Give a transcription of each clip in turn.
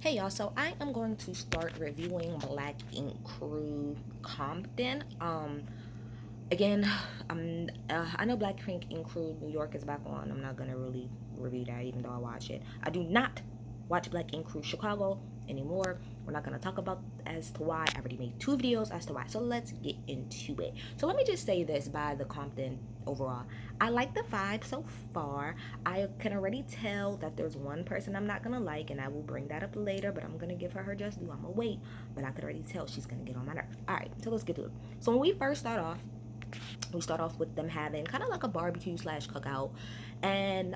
Hey y'all, so I am going to start reviewing Black Ink Crew Compton. Again, I know Black Ink Crew New York is back on. I'm not gonna really review that, even though I watch it. I do not watch Black Ink Crew Chicago anymore. We're not gonna talk about as to why. I already made two videos as to why. So let's get into it. So let me just say this by the Compton overall. I like the vibe so far. I can already tell that there's one person I'm not gonna like, and I will bring that up later, but I'm gonna give her just due. I'm gonna wait, but I could already tell she's gonna get on my nerves. Alright, so let's get to it. So when we first start off, we start off with them having kind of like a barbecue slash cookout, and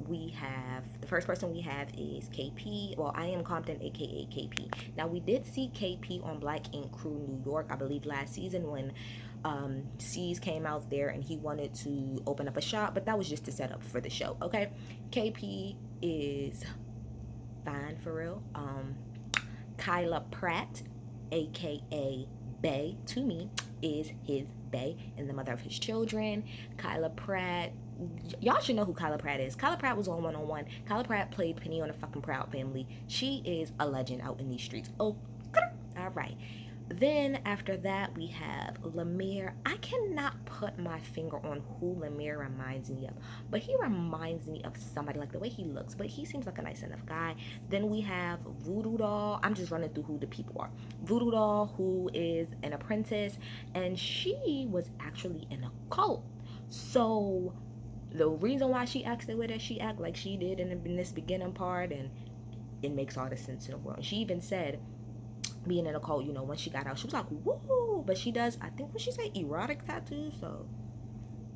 we have the first person we have is KP. Well, I am Compton, aka KP. Now we did see KP on Black Ink Crew New York, I believe last season, when C's came out there and he wanted to open up a shop, but that was just to set up for the show. Okay, KP is fine for real. Kyla Pratt, aka Bay, to me, is his Bay and the mother of his children. Kyla Pratt, y'all should know who Kyla Pratt is. Kyla Pratt was on 101. Kyla Pratt played Penny on the fucking Proud Family. She is a legend out in these streets. Oh, all right. Then after that, we have Lemire. I cannot put my finger on who Lemire reminds me of, but he reminds me of somebody, like the way he looks, but he seems like a nice enough guy. Then we have Voodoo Doll. I'm just running through who the people are. Voodoo Doll, who is an apprentice, and she was actually in a cult. So the reason why she acts the way that she act, like she did in this beginning part, and it makes all the sense in the world. And she even said, being in a cult, when she got out, she was like, woo! But she does, I think, what she say, erotic tattoos. So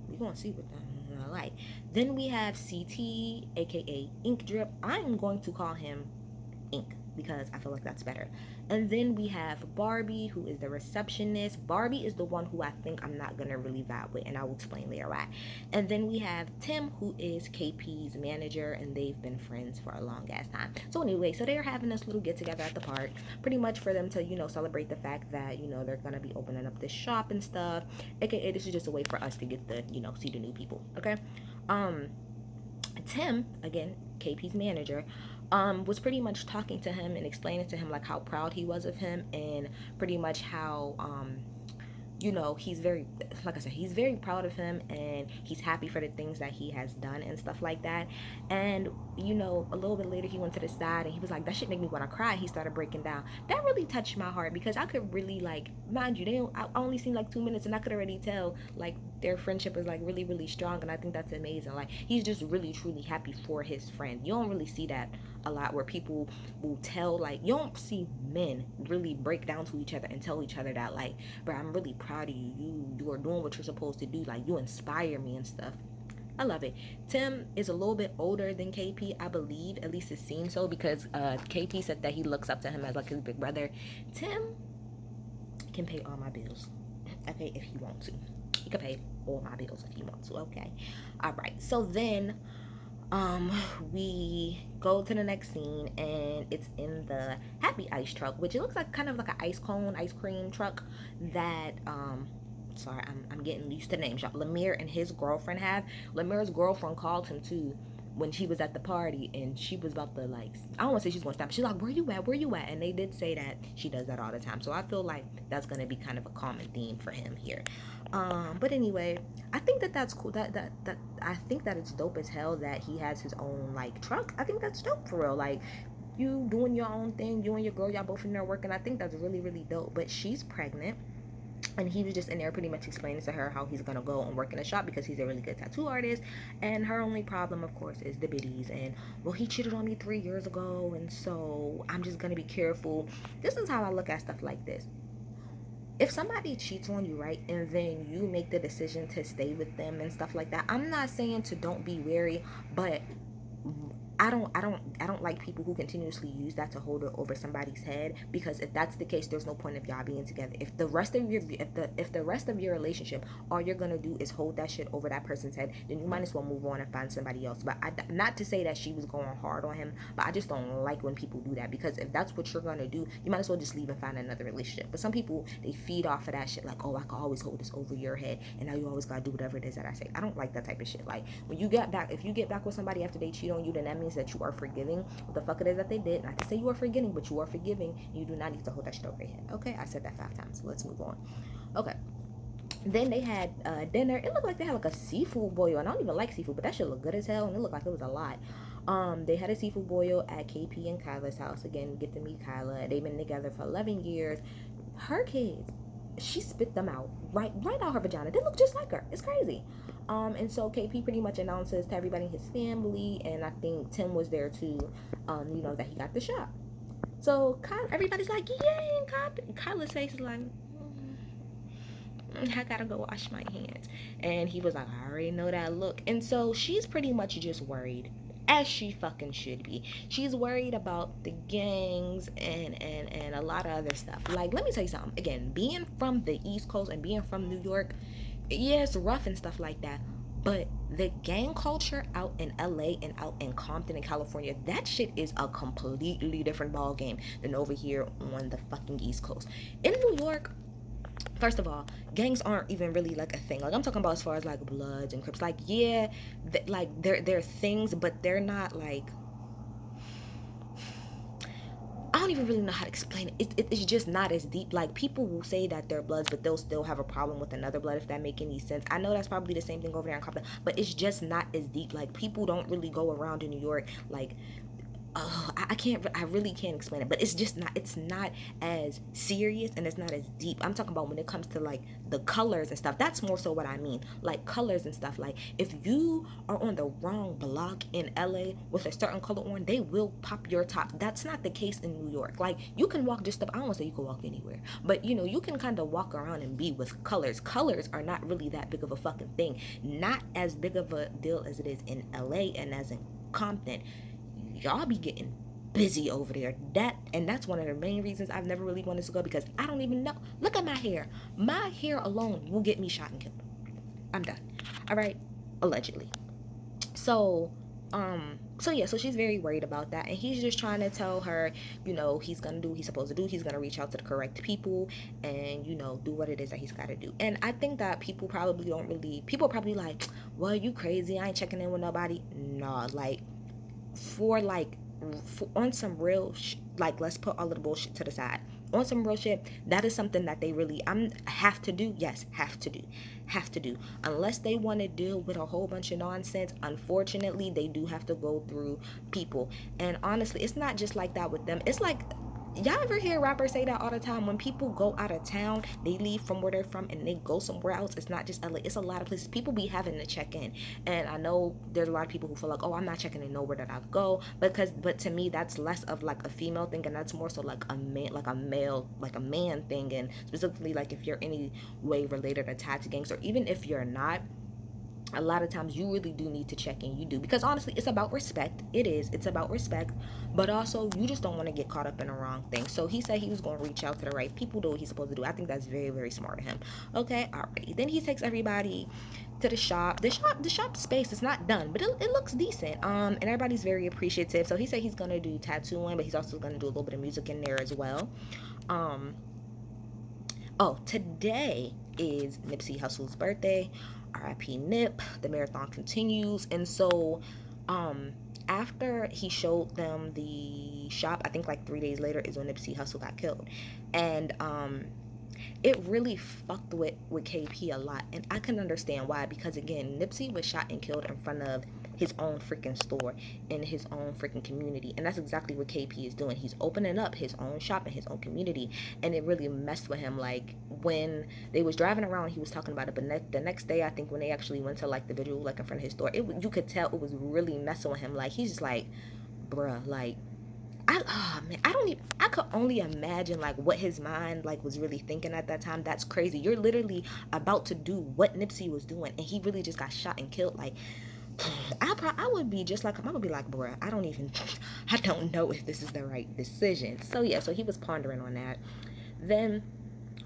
we gonna see what that like. Then we have CT, aka Ink Drip. I'm going to call him Ink because I feel like that's better. And then we have Barbie, who is the receptionist. Barbie is the one who I think I'm not gonna really vibe with, and I will explain later why. And then we have Tim, who is KP's manager, and they've been friends for a long ass time. So anyway, so they're having this little get together at the park, pretty much for them to, celebrate the fact that, they're gonna be opening up this shop and stuff. AKA, this is just a way for us to get the, see the new people. Okay. Um, Tim, again, KP's manager, was pretty much talking to him and explaining to him like how proud he was of him, and pretty much how he's very, like I said, he's very proud of him, and he's happy for the things that he has done and stuff like that. And a little bit later, he went to the side and he was like, that shit make me want to cry. He started breaking down. That really touched my heart, because I could really, like, mind you, I only seen like 2 minutes, and I could already tell like their friendship is like really, really strong, and I think that's amazing. Like, he's just really truly happy for his friend. You don't really see that a lot, where people will tell, like, you don't see men really break down to each other and tell each other that, like, bro, I'm really proud of you. You are doing what you're supposed to do. Like, you inspire me and stuff. I love it. Tim is a little bit older than KP, I believe. At least it seems so, because KP said that he looks up to him as like his big brother. Tim can pay all my bills, okay, if he wants to. He can pay all my bills if he wants to, okay? All right. So then we go to the next scene, and it's in the Happy Ice truck, which it looks like kind of like an ice cone ice cream truck that sorry, I'm getting used to names, y'all. Lemire and his girlfriend have. Lemire's girlfriend called him too when she was at the party, and she was about to, like, I don't want to say she's gonna stop. She's like, where you at? And they did say that she does that all the time. So I feel like that's gonna be kind of a common theme for him here. But anyway, I think that's cool. That I think that it's dope as hell that he has his own like truck. I think that's dope for real. Like, you doing your own thing, you and your girl, y'all both in there working. I think that's really, really dope. But she's pregnant, and he was just in there pretty much explaining to her how he's gonna go and work in a shop because he's a really good tattoo artist. And her only problem, of course, is the biddies. And, well, he cheated on me 3 years ago, and so I'm just gonna be careful. This is how I look at stuff like this. If somebody cheats on you, right, and then you make the decision to stay with them and stuff like that, I'm not saying to don't be wary, but I don't like people who continuously use that to hold it over somebody's head, because if that's the case, there's no point of y'all being together. If the rest of your relationship, all you're gonna do is hold that shit over that person's head, then you might as well move on and find somebody else. But not to say that she was going hard on him, but I just don't like when people do that, because if that's what you're gonna do, you might as well just leave and find another relationship. But some people, they feed off of that shit, like, oh, I can always hold this over your head, and now you always gotta do whatever it is that I say. I don't like that type of shit. Like, when you get back, if you get back with somebody after they cheat on you, then that means means that you are forgiving what the fuck it is that they did. And I can say you are forgetting, but you are forgiving. You do not need to hold that shit over your head. Okay, I said that 5 times. So let's move on. Okay. Then they had dinner. It looked like they had like a seafood boil, and I don't even like seafood, but that shit looked good as hell, and it looked like it was a lot. They had a seafood boil at KP and Kyla's house. Again, get to meet Kyla. They've been together for 11 years. Her kids, she spit them out right out her vagina. They look just like her. It's crazy. And so KP pretty much announces to everybody in his family, and I think Tim was there too. That he got the shot. So everybody's like, yay! And Kyla's face is like, I gotta go wash my hands. And he was like, I already know that look. And so she's pretty much just worried, as she fucking should be. She's worried about the gangs and a lot of other stuff. Like, let me tell you something. Again, being from the East Coast and being from New York, yeah, it's rough and stuff like that. But the gang culture out in LA and out in Compton in California, that shit is a completely different ball game than over here on the fucking East Coast. In New York, first of all, gangs aren't even really like a thing. Like, I'm talking about as far as like Bloods and Crips. Like, yeah, like they're things, but they're not like, I don't even really know how to explain it. It's just not as deep. Like, people will say that they're Bloods, but they'll still have a problem with another blood, if that make any sense. I know that's probably the same thing over there in Compton, but it's just not as deep. Like, people don't really go around in New York like, I really can't explain it, but it's not as serious, and it's not as deep. I'm talking about when it comes to like the colors and stuff. That's more so what I mean, like colors and stuff. Like, if you are on the wrong block in LA with a certain color on, they will pop your top. That's not the case in New York. Like, you can walk just up, I don't want to say you can walk anywhere, but you can kind of walk around and be with colors. Colors are not really that big of a fucking thing. Not as big of a deal as it is in LA and as in Compton. Y'all be getting busy over there. That's one of the main reasons I've never really wanted to go, because I don't even know. Look at my hair. My hair alone will get me shot and killed. I'm done. All right, allegedly. So so she's very worried about that, and he's just trying to tell her, he's gonna do what he's supposed to do. He's gonna reach out to the correct people and do what it is that he's got to do. And I think that people probably like, well, you crazy, I ain't checking in with nobody. Nah, like, on some real like, let's put all of the bullshit to the side. On some real shit, that is something that they really have to do. Yes, have to do. Unless they want to deal with a whole bunch of nonsense, unfortunately they do have to go through people. And honestly, it's not just like that with them. It's like, y'all ever hear rappers say that all the time? When people go out of town, they leave from where they're from and they go somewhere else. It's not just LA, it's a lot of places. People be having to check in. And I know there's a lot of people who feel like, oh, I'm not checking in nowhere that I go. But to me, that's less of like a female thing, and that's more so like a man thing. And specifically, like, if you're any way related or tied to gangs, or even if you're not, a lot of times you really do need to check in. You do, because honestly, it's about respect. It's about respect, but also you just don't want to get caught up in the wrong thing. So he said he was going to reach out to the right people, do what he's supposed to do. I think that's very, very smart of him. Okay, alrighty. Then he takes everybody to the shop. The shop space is not done, but it looks decent. And everybody's very appreciative. So he said he's gonna do tattooing, but he's also gonna do a little bit of music in there as well. Today is Nipsey Hussle's birthday. RIP Nip. The marathon continues. And so after he showed them the shop, I think like 3 days later is when Nipsey Hussle got killed. And it really fucked with KP a lot, and I can understand why, because again, Nipsey was shot and killed in front of his own freaking store in his own freaking community, and that's exactly what KP is doing. He's opening up his own shop in his own community, and it really messed with him. Like, when they was driving around, he was talking about it, but the next day, I think when they actually went to like the vigil, like in front of his store, you could tell it was really messing with him. Like, he's just like, bruh, like, I could only imagine like what his mind like was really thinking at that time. That's crazy. You're literally about to do what Nipsey was doing, and he really just got shot and killed. Like, I would be just like him. I would be like, bruh, I don't know if this is the right decision. So yeah, so he was pondering on that. Then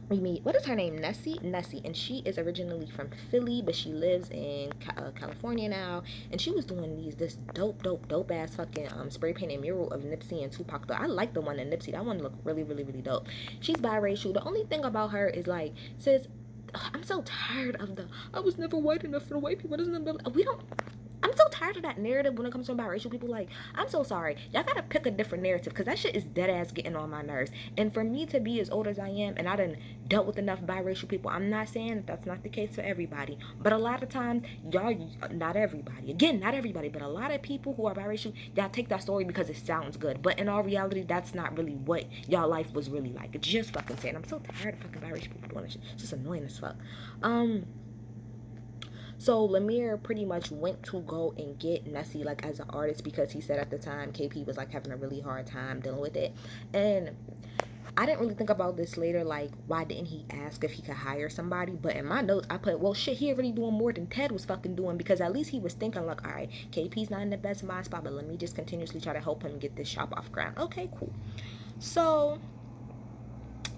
we meet, what is her name? Nessie, and she is originally from Philly, but she lives in California now, and she was doing this dope ass fucking spray painted mural of Nipsey and Tupac. Though I like the one in Nipsey. That one looked really, really, really dope. She's biracial. The only thing about her is like, sis, I'm so tired of I was never white enough for the white people. I'm so tired of that narrative when it comes to biracial people. Like, I'm so sorry. Y'all gotta pick a different narrative because that shit is dead ass getting on my nerves. And for me to be as old as I am, and I done dealt with enough biracial people, I'm not saying that that's not the case for everybody. But a lot of times, y'all, not everybody, again, not everybody, but a lot of people who are biracial, y'all take that story because it sounds good. But in all reality, that's not really what y'all life was really like. It's just fucking saying. I'm so tired of fucking biracial people doing this shit. It's just annoying as fuck. Um, so Lemire pretty much went to go and get Nessie like as an artist because he said at the time KP was like having a really hard time dealing with it. And I didn't really think about this later, like why didn't he ask if he could hire somebody? But in my notes I put, well shit, he already doing more than Ted was fucking doing because at least he was thinking like, all right, KP's not in the best mind spot, but let me just continuously try to help him get this shop off ground. Okay, cool. So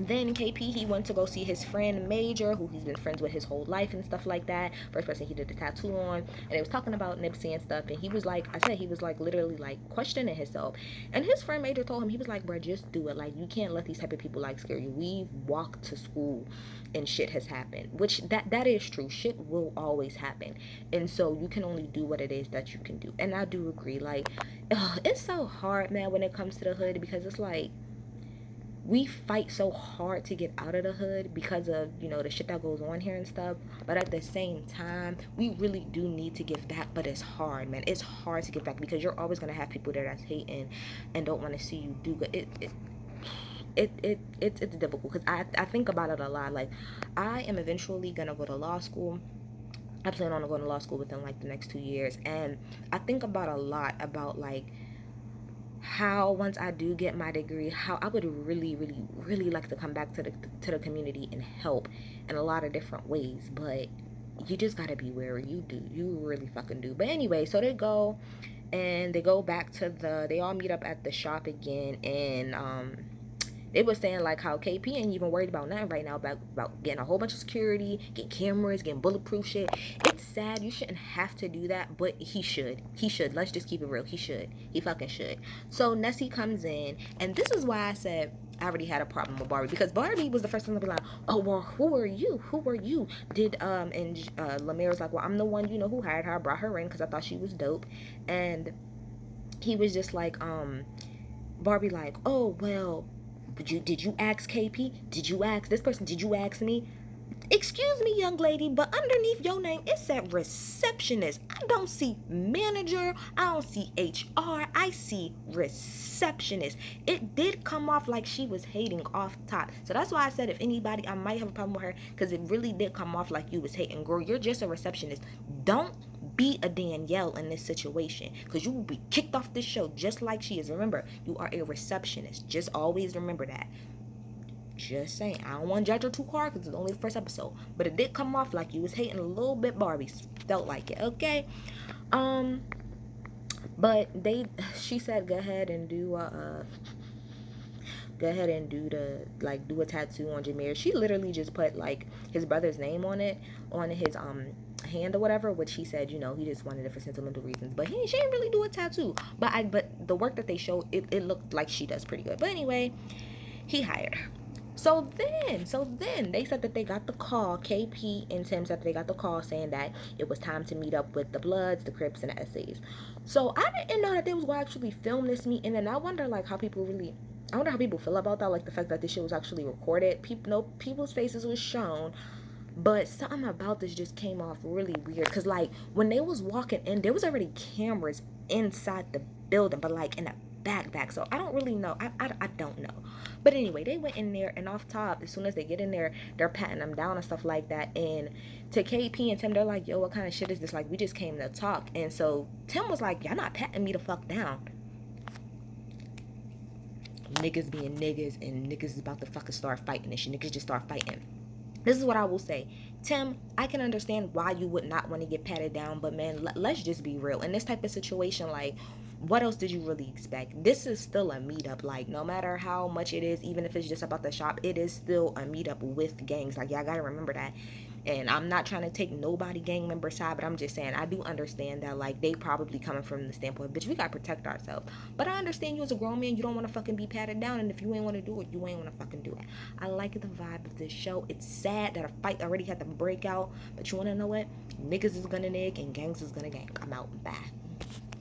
then KP, he went to go see his friend Major, who he's been friends with his whole life and stuff like that. First person he did the tattoo on, and they was talking about Nipsey and stuff. And he was like, I said, he was like literally like questioning himself. And his friend Major told him, he was like, bro, just do it. Like you can't let these type of people like scare you. We've walked to school, and shit has happened. Which that is true. Shit will always happen, and so you can only do what it is that you can do. And I do agree. Like, it's so hard, man, when it comes to the hood because it's like we fight so hard to get out of the hood because of the shit that goes on here and stuff, but at the same time we really do need to give back. But it's hard, man. It's hard to give back because you're always going to have people there that's hating and don't want to see you do good. It's difficult because I think about it a lot. Like, I am eventually going to go to law school. I plan on going to law school within like the next 2 years, and I think about a lot about like how once I do get my degree, how I would really, really, really like to come back to the community and help in a lot of different ways. But you just gotta be wary. You really fucking do. But anyway, so they go back to they all meet up at the shop again, and they was saying like how KP ain't even worried about nothing right now about getting a whole bunch of security, getting cameras, getting bulletproof shit. It's sad. You shouldn't have to do that, but he should. He should. Let's just keep it real. He should. He fucking should. So Nessie comes in, and this is why I said I already had a problem with Barbie because Barbie was the first one to be like, oh well, who are you? Who are you? Lemire was like, well, I'm the one who hired her. I brought her in because I thought she was dope, and he was just like Barbie like, oh well, did you ask KP? Did you ask this person? Did you ask me? Excuse me, young lady, but underneath your name it said receptionist. I don't see manager. I don't see HR. I see receptionist. It did come off like she was hating off top. So that's why I said if anybody, I might have a problem with her because it really did come off like you was hating. Girl, you're just a receptionist. Don't be a Danielle in this situation because you will be kicked off this show just like she is. Remember, you are a receptionist. Just always remember that. Just saying. I don't want to judge her too hard because it's only the first episode. But it did come off like you was hating a little bit. Barbie felt like it. Okay. But she said go ahead and do do a tattoo on Jameer. She literally just put like his brother's name on it, on his hand or whatever, which he said he just wanted it for sentimental reasons. But she didn't really do a tattoo. But the work that they showed, it looked like she does pretty good. But anyway, he hired her. So then they said that they got the call. KP and Tim said that they got the call saying that it was time to meet up with the Bloods, the Crips, and the Essays. So I didn't know that they was going to actually film this meeting, and I wonder like how people feel about that, like the fact that this shit was actually recorded. People's faces was shown, but something about this just came off really weird. Cause like when they was walking in, there was already cameras inside the building, but like in a back. So I don't really know. I don't know. But anyway, they went in there, and off top, as soon as they get in there, they're patting them down and stuff like that. And to KP and Tim, they're like, yo, what kind of shit is this? Like, we just came to talk. And so Tim was like, y'all not patting me the fuck down. Niggas being niggas, and niggas is about to fucking start fighting, and shit. Niggas just start fighting. This is what I will say. Tim, I can understand why you would not want to get patted down, but man, let's just be real. In this type of situation, like, what else did you really expect? This is still a meetup. Like, no matter how much it is, even if it's just about the shop, it is still a meetup with gangs. Like, y'all gotta remember that. And I'm not trying to take nobody gang member side, but I'm just saying I do understand that like they probably coming from the standpoint, bitch, we gotta protect ourselves. But I understand you as a grown man, you don't want to fucking be patted down, and if you ain't want to do it, you ain't want to fucking do it. I like the vibe of this show. It's sad that a fight already had to break out, but you want to know what? Niggas is gonna nig and gangs is gonna gang. I'm out. Bye.